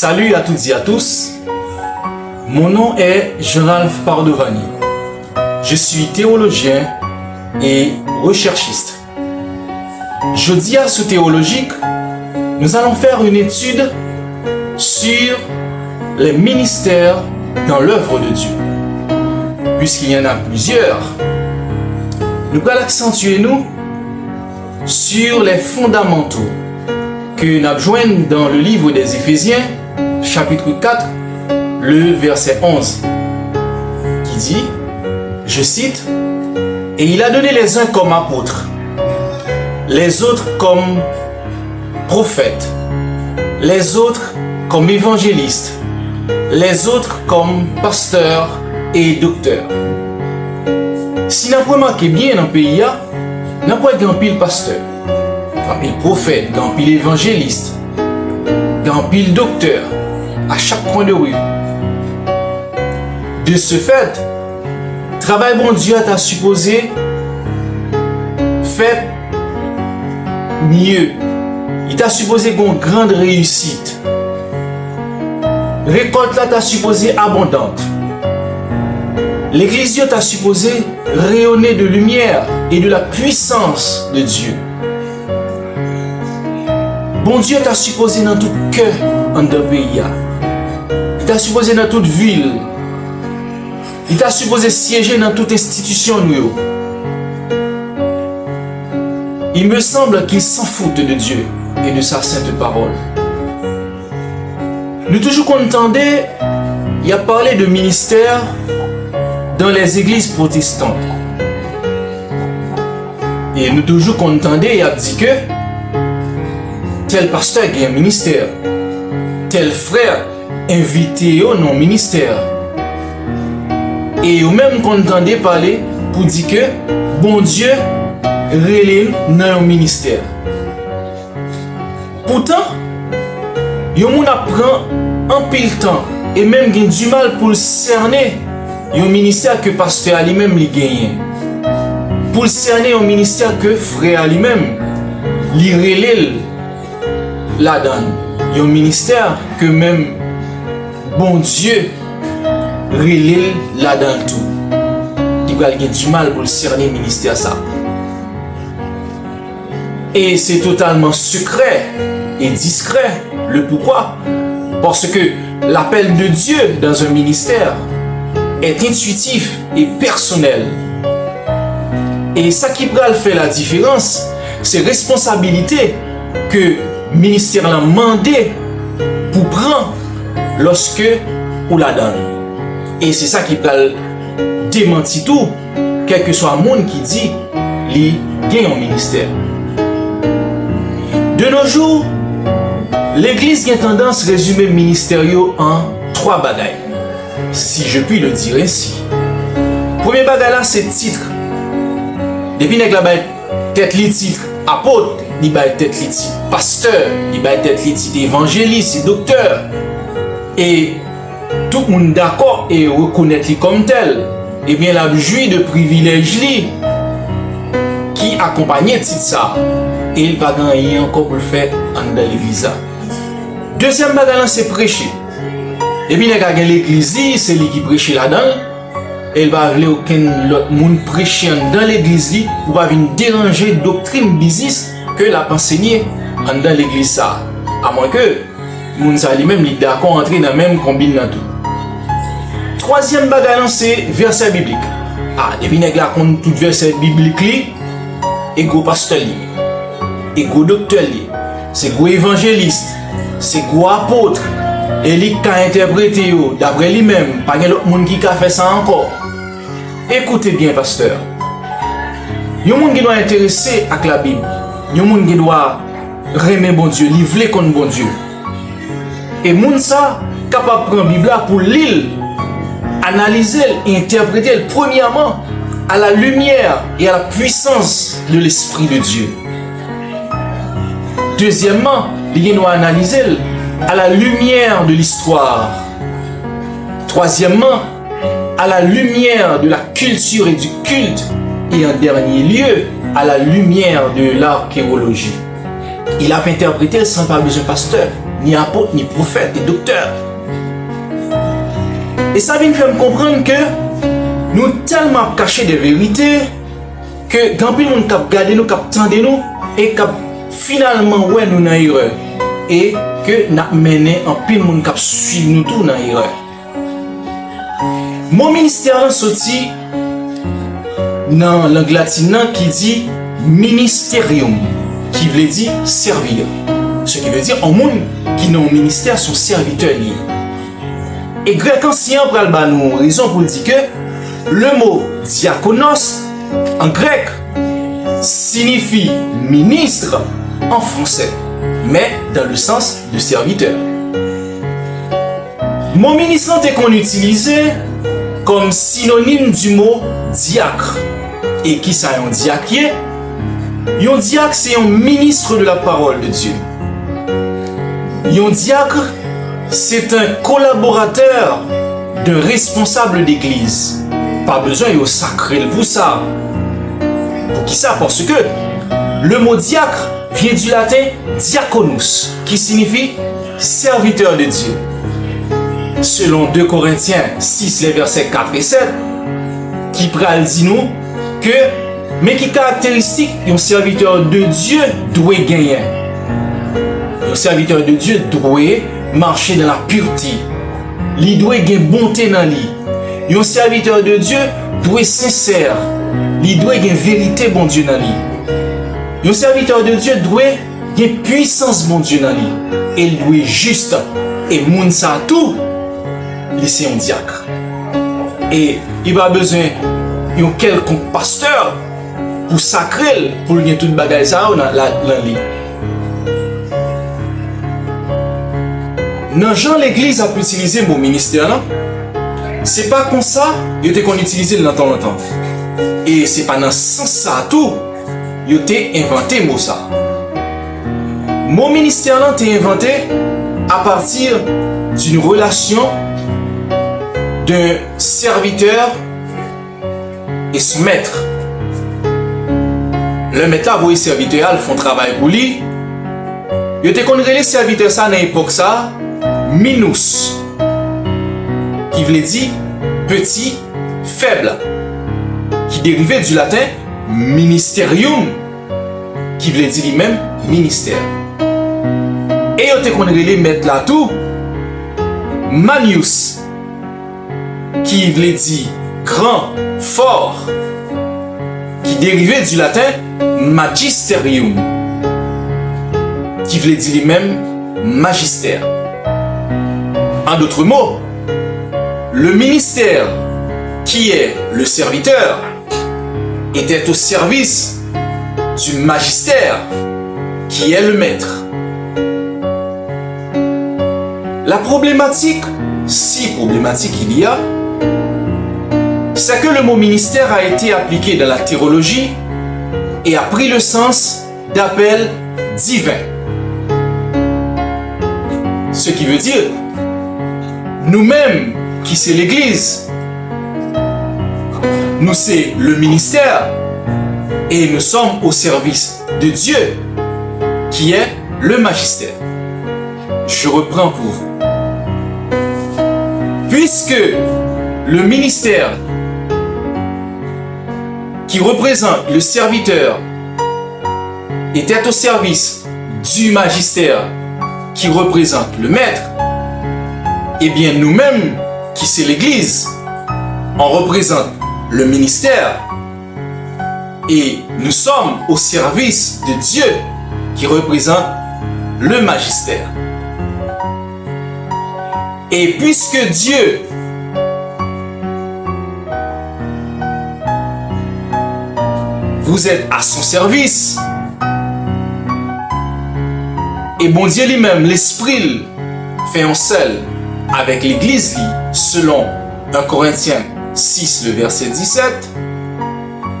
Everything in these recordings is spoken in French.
Salut à toutes et à tous. Mon nom est Jean-Ralph Pardovani. Je suis théologien et recherchiste. Jeudi à ce théologique, nous allons faire une étude sur les ministères dans l'œuvre de Dieu. Puisqu'il y en a plusieurs, nous allons accentuer nous sur les fondamentaux que nous joignons dans le livre des Éphésiens, chapitre 4, le verset 11, qui dit, je cite, « Et il a donné les uns comme apôtres, les autres comme prophètes, les autres comme évangélistes, les autres comme pasteurs et docteurs. » Si nous avons remarqué bien dans le pays, nous avons un pile pasteur, un pile prophète, un pile évangéliste, un pile docteur, à chaque coin de rue. De ce fait, travail bon Dieu t'a supposé fait mieux. Il t'a supposé une grande réussite. Récolte là t'a supposé abondante. L'église t'a supposé rayonner de lumière et de la puissance de Dieu. Bon Dieu t'a supposé dans tout cœur en deux pays. Il t'a supposé dans toute ville. Il t'a supposé siéger dans toute institution. Il me semble qu'il s'en fout de Dieu et de sa sainte parole. Nous toujours contendés, il a parlé de ministère dans les églises protestantes. Et nous toujours contendés, il a dit que tel pasteur qui a un ministère, tel frère invité au non-ministère. Et au même contendés parler pour dire que bon Dieu relève dans un ministère. Pourtant, yon moun apprend en pile temps et même gen du mal pour cerner un ministère que pasteur lui-même li gagne. Pour cerner un ministère que frère lui-même li relève là-dedans. Un ministère que même bon Dieu relève là-dedans tout. Il va avoir du mal pour cerner le ministère ça. Et c'est totalement secret et discret. Le pourquoi? Parce que l'appel de Dieu dans un ministère est intuitif et personnel. Et ça qui va faire la différence, c'est responsabilité que le ministère l'a demandé pour prendre lorsque on la donne. Et c'est ça qui va démentir tout, quel que soit le monde qui dit qu'il gagne un ministère. De nos jours, l'Église a tendance à résumer le ministère en 3 bagailles, si je puis le dire ainsi. Premier bagaille là, c'est titre. Depuis que la tête li titre apôtre, il va tête li titre pasteur, il va tête li titre évangéliste, docteur. Et tout le monde d'accord et reconnaître lui comme tel. Et bien la jouit de privilèges qui accompagnent titre ça. Et il va gagner encore pour le faire dans l'église. Deuxième bagage, c'est prêcher. Et bien l'église, c'est lui qui prêche là-dedans. Et il va aller aucun autre monde prêcher dans l'église pour pas venir déranger la doctrine business que l'a enseigné dans l'église. À moins que moun sa lui-même li d'accord entrer dans même combine dans tout. Troisième bagage, c'est verset biblique. Depuis nèg la compte tout verset biblique li, et go pasteur li, et go docteur li, c'est go évangéliste, c'est go apôtre, et li ka interpréter yo d'après lui-même, pas gen l'autre monde qui ka fait ça encore. Écoutez bien pasteur. Yon monde qui doit intéresser avec la Bible, yon monde qui doit aimer bon Dieu, li vle kon bon Dieu. Et moun sa capable de prendre la Bible pour lire, analyser et interpréter premièrement à la lumière et à la puissance de l'Esprit de Dieu. Deuxièmement, il doit analyser à la lumière de l'histoire. Troisièmement, à la lumière de la culture et du culte. Et en dernier lieu, à la lumière de l'archéologie. Il a interprété sans pas besoin de pasteur. ni apôtre, ni prophète, ni docteur. Et ça vient me faire comprendre que nous tellement cachés des vérités que grand pile monde cap garder nous, cap tendre nous et cap finalement ouais nous dans erreur et que n'a mené en pile monde cap suivre nous tout dans erreur. Mon ministère là sorti dans langue latine qui dit ministerium, qui veut dire servir. Ce qui veut dire un monde qui dans un ministère sont serviteurs liés. Et grec ancien pral ba nous raison pour dire que le mot diakonos en grec signifie ministre en français, mais dans le sens de serviteur. Mon ministre est qu'on utilisait comme synonyme du mot diacre. Et qui ça un diacre? Un diacre c'est un ministre de la parole de Dieu. Un diacre c'est un collaborateur d'un responsable d'église. Pas besoin de sacrer pour ça. Pour qui ça? Parce que le mot diacre vient du latin diaconus, qui signifie serviteur de Dieu. Selon 2 Corinthiens 6, les versets 4 et 7, qui pral dit nous que, mais qui caractéristique un serviteur de Dieu doit gagner. Un serviteur de Dieu doit marcher dans la pureté. Il doit gagner bonté dans lui. Un serviteur de Dieu doit être sincère. Il doit gagner vérité bon Dieu dans lui. Un serviteur de Dieu doit gagner puissance bon Dieu dans lui. Et il doit être juste. Et moun sa tout, c'est un diacre. Et il n'a pas besoin de quelconque pasteur pour sacrer, pour gagner toute bagaille ça dans lui. Dans Jean l'église a pu utiliser mon ministère là. C'est pas comme ça, il était qu'on utilisait longtemps. Et c'est pas dans ce sens ça tout, il était inventé mot ça. Mon ministère là était inventé à partir d'une relation d'un serviteur et son maître. Le maître là, vous serviteur, ils font travail pour lui. Il était qu'on relève serviteur ça dans l'époque ça. Minus, qui veut dire petit, faible, qui dérivait du latin ministerium, qui veut dire lui-même ministère. Et il était qu'on relève mettre là tout, manius, qui veut dire grand, fort, qui dérivait du latin magisterium, qui veut dire lui-même magistère. En d'autres mots, le ministère qui est le serviteur était au service du magistère qui est le maître. La problématique, si problématique il y a, c'est que le mot ministère a été appliqué dans la théologie et a pris le sens d'appel divin. Ce qui veut dire nous-mêmes, qui c'est l'Église, nous c'est le ministère et nous sommes au service de Dieu, qui est le magistère. Je reprends pour vous. Puisque le ministère qui représente le serviteur était au service du magistère qui représente le maître, eh bien nous-mêmes, qui c'est l'Église, on représente le ministère et nous sommes au service de Dieu qui représente le magistère. Et puisque Dieu vous êtes à son service, et bon Dieu lui-même, l'Esprit, fait un seul avec l'Église, selon 1 Corinthiens 6, le verset 17,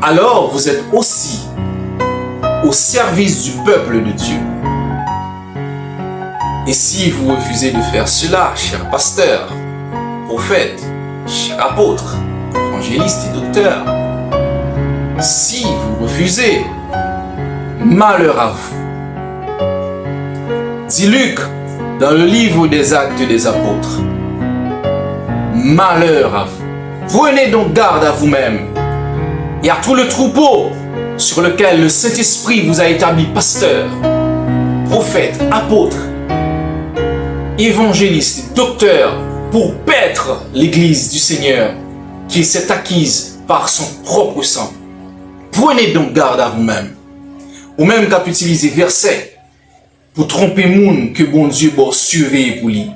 alors vous êtes aussi au service du peuple de Dieu. Et si vous refusez de faire cela, chers pasteurs, prophètes, chers apôtres, évangélistes et docteurs, si vous refusez, malheur à vous. Dit Luc dans le livre des Actes des Apôtres. Malheur à vous. Prenez donc garde à vous-même et à tout le troupeau sur lequel le Saint-Esprit vous a établi pasteur, prophète, apôtre, évangéliste, docteur, pour paître l'Église du Seigneur qu'il s'est acquise par son propre sang. Prenez donc garde à vous-même. Ou même qu'à utiliser verset pour tromper moun que bon Dieu va surveiller pour lui.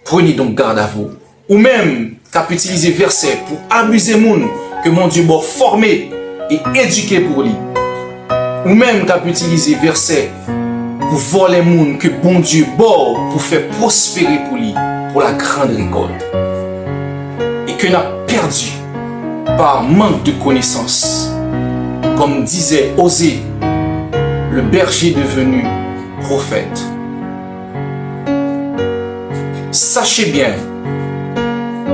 Prenez donc garde à vous. Ou même qu'à utiliser verset pour abuser moun que mon Dieu va former et éduquer pour lui. Ou même qu'à utiliser verset pour voler moun que bon Dieu va pour faire prospérer pour lui, pour la grande récolte. Et que n'a perdu par manque de connaissances. Comme disait Osée, le berger devenu prophète. Sachez bien,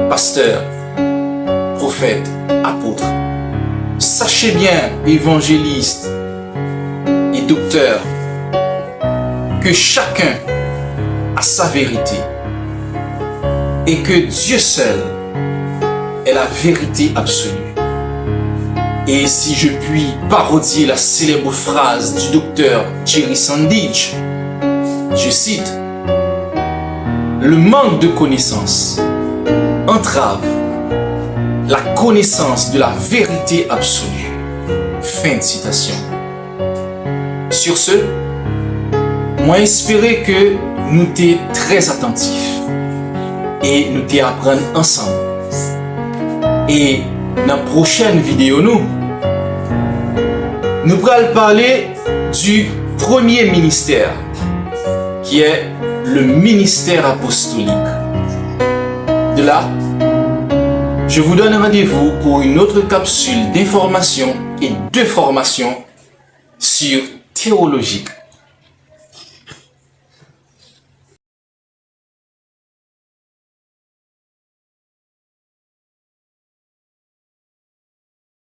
pasteur, prophète, apôtre, sachez bien, évangéliste et docteur, que chacun a sa vérité et que Dieu seul est la vérité absolue. Et si je puis parodier la célèbre phrase du docteur Jerry Sandidge, je cite: le manque de connaissance entrave la connaissance de la vérité absolue. Fin de citation. Sur ce, moi espérer que nous t'es très attentifs et nous t'y apprendre ensemble. Et dans la prochaine vidéo, nous allons parler du premier ministère, qui est le ministère apostolique. De là, je vous donne rendez-vous pour une autre capsule d'information et de formation sur théologique.